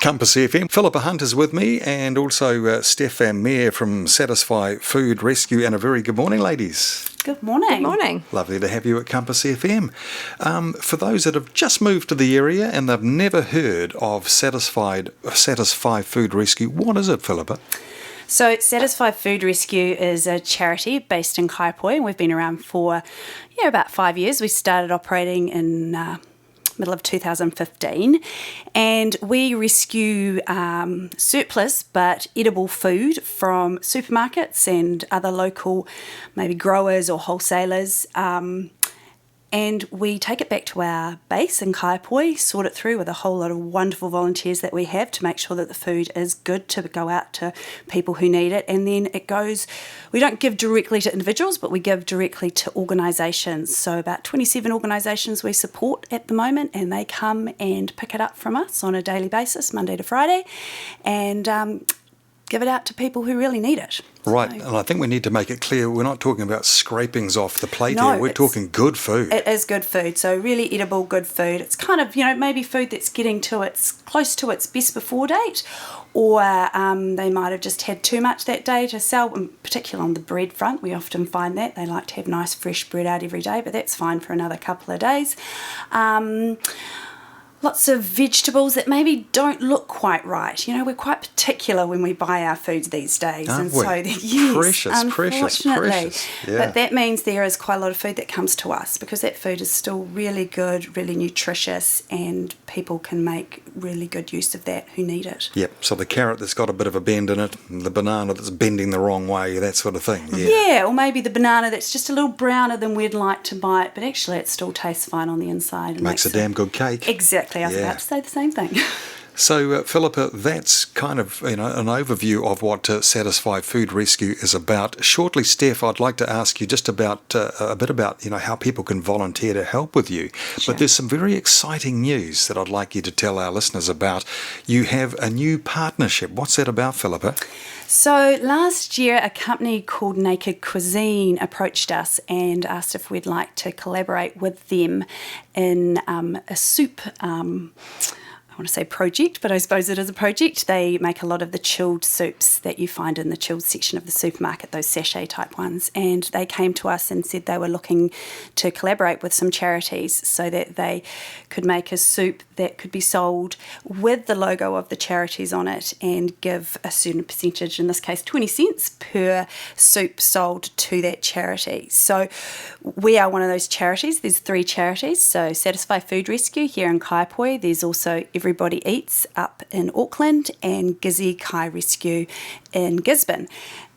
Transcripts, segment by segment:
Compass FM. Phillipa Hunt is with me, and also Stef and Meer from Satisfy Food Rescue. And a very good morning, ladies. Good morning. Good morning. Lovely to have you at Compass FM. For those that have just moved to the area and they've never heard of Satisfy Food Rescue, what is it, Phillipa? So Satisfy Food Rescue is a charity based in Kaipoi, and we've been around for about 5 years. We started operating in middle of 2015, and we rescue surplus but edible food from supermarkets and other local maybe growers or wholesalers, and we take it back to our base in Kaipoi, sort it through with a whole lot of wonderful volunteers that we have to make sure that the food is good to go out to people who need it. And then it goes, we don't give directly to individuals, but we give directly to organisations. So about 27 organisations we support at the moment, and they come and pick it up from us on a daily basis, Monday to Friday, and give it out to people who really need it. Right, and I think we need to make it clear we're not talking about scrapings off the plate No, here. We're talking good food. It is good food, so really edible, good food. It's kind of, maybe food that's getting to close to its best before date, or they might have just had too much that day to sell, in particular on the bread front. We often find that. They like to have nice fresh bread out every day, but that's fine for another couple of days. Lots of vegetables that maybe don't look quite right. We're quite particular when we buy our foods these days. Aren't we? Yes, Precious. Yeah. But that means there is quite a lot of food that comes to us because that food is still really good, really nutritious, and people can make really good use of that who need it. Yep, so the carrot that's got a bit of a bend in it, the banana that's bending the wrong way, that sort of thing. Yeah, or maybe the banana that's just a little browner than we'd like to buy it, but actually it still tastes fine on the inside. And makes a damn good cake. Exactly. I was about to say the same thing. So, Phillipa, that's kind of an overview of what Satisfy Food Rescue is about. Shortly, Steph, I'd like to ask you just about a bit about how people can volunteer to help with you. Sure. But there's some very exciting news that I'd like you to tell our listeners about. You have a new partnership. What's that about, Phillipa? So last year, a company called Naked Cuisine approached us and asked if we'd like to collaborate with them in a soup I want to say project, but I suppose it is a project. They make a lot of the chilled soups that you find in the chilled section of the supermarket, those sachet type ones. And they came to us and said they were looking to collaborate with some charities so that they could make a soup that could be sold with the logo of the charities on it and give a certain percentage, in this case 20 cents per soup sold to that charity. So we are one of those charities. There's 3 charities. So Satisfy Food Rescue here in Kaipoi. There's also Everybody Eats up in Auckland and Gizzy Kai Rescue in Gisborne.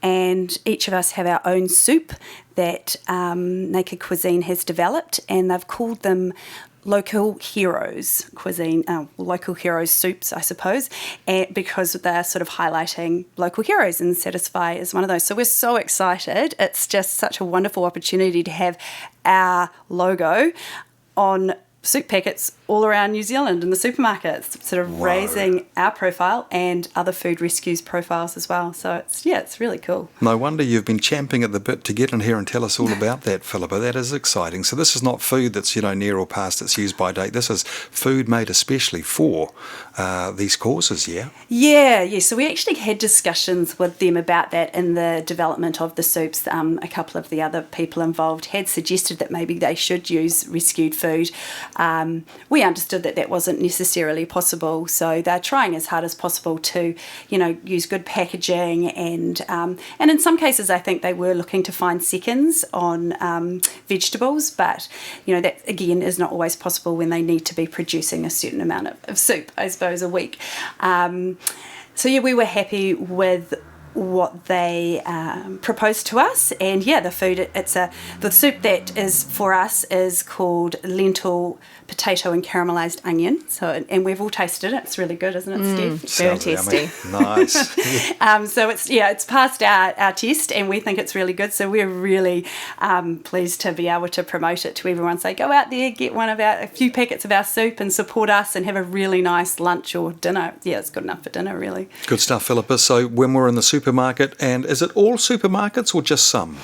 And each of us have our own soup that Naked Cuisine has developed, and they've called them Local Heroes Cuisine, Local Heroes Soups, I suppose, and because they're sort of highlighting local heroes, and Satisfy is one of those. So we're so excited. It's just such a wonderful opportunity to have our logo on soup packets all around New Zealand in the supermarkets, sort of raising our profile and other food rescues profiles as well. So it's really cool. No wonder you've been champing at the bit to get in here and tell us all about that, Phillipa. That is exciting. So this is not food that's near or past its use by date. This is food made especially for these causes, yeah? Yeah. So we actually had discussions with them about that in the development of the soups. A couple of the other people involved had suggested that maybe they should use rescued food. We understood that wasn't necessarily possible, so they're trying as hard as possible to, use good packaging, and in some cases I think they were looking to find seconds on vegetables, but that again is not always possible when they need to be producing a certain amount of soup, I suppose, a week. We were happy with what they proposed to us, and the food, the soup that is for us is called lentil, potato and caramelised onion. So, and we've all tasted it. It's really good, isn't it, Steph? Very tasty. Nice. So it's passed our test, and we think it's really good. So we're really pleased to be able to promote it to everyone. Say, go out there, get a few packets of our soup and support us and have a really nice lunch or dinner. Yeah, it's good enough for dinner, really. Good stuff, Phillipa. So when we're in the supermarket, and is it all supermarkets or just some?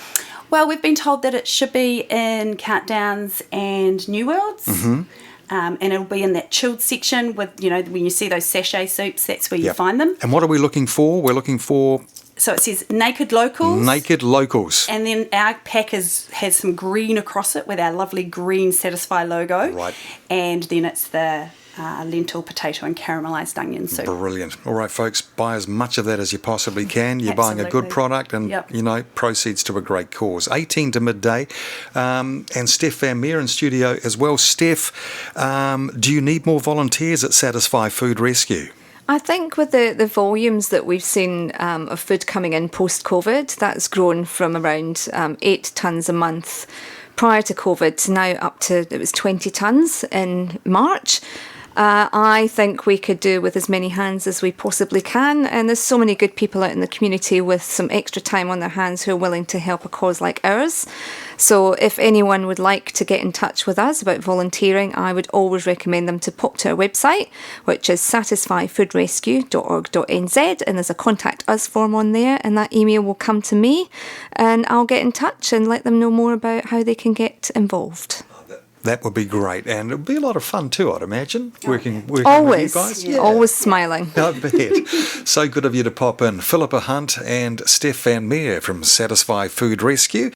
Well, we've been told that it should be in Countdowns and New Worlds. Mm-hmm. and it'll be in that chilled section with, when you see those sachet soups, that's where you Yep. find them. And what are we looking for? We're looking for So it says Naked Locals. Naked Locals. And then our pack has some green across it with our lovely green Satisfy logo. Right. And then it's the lentil, potato and caramelised onion soup. Brilliant. All right, folks, buy as much of that as you possibly can. You're buying a good Absolutely. product and, Yep. proceeds to a great cause. 18 to midday. And Stef Van Meer in studio as well. Stef, do you need more volunteers at Satisfy Food Rescue? I think with the volumes that we've seen of food coming in post-COVID, that's grown from around 8 tonnes a month prior to COVID to now up to, it was 20 tonnes in March. I think we could do with as many hands as we possibly can, and there's so many good people out in the community with some extra time on their hands who are willing to help a cause like ours. So if anyone would like to get in touch with us about volunteering, I would always recommend them to pop to our website, which is satisfyfoodrescue.org.nz, and there's a contact us form on there, and that email will come to me and I'll get in touch and let them know more about how they can get involved. That would be great, and it would be a lot of fun too, I'd imagine, working with Always, you guys. always smiling. I bet. So good of you to pop in. Phillipa Hunt and Stef Van Meer from Satisfy Food Rescue.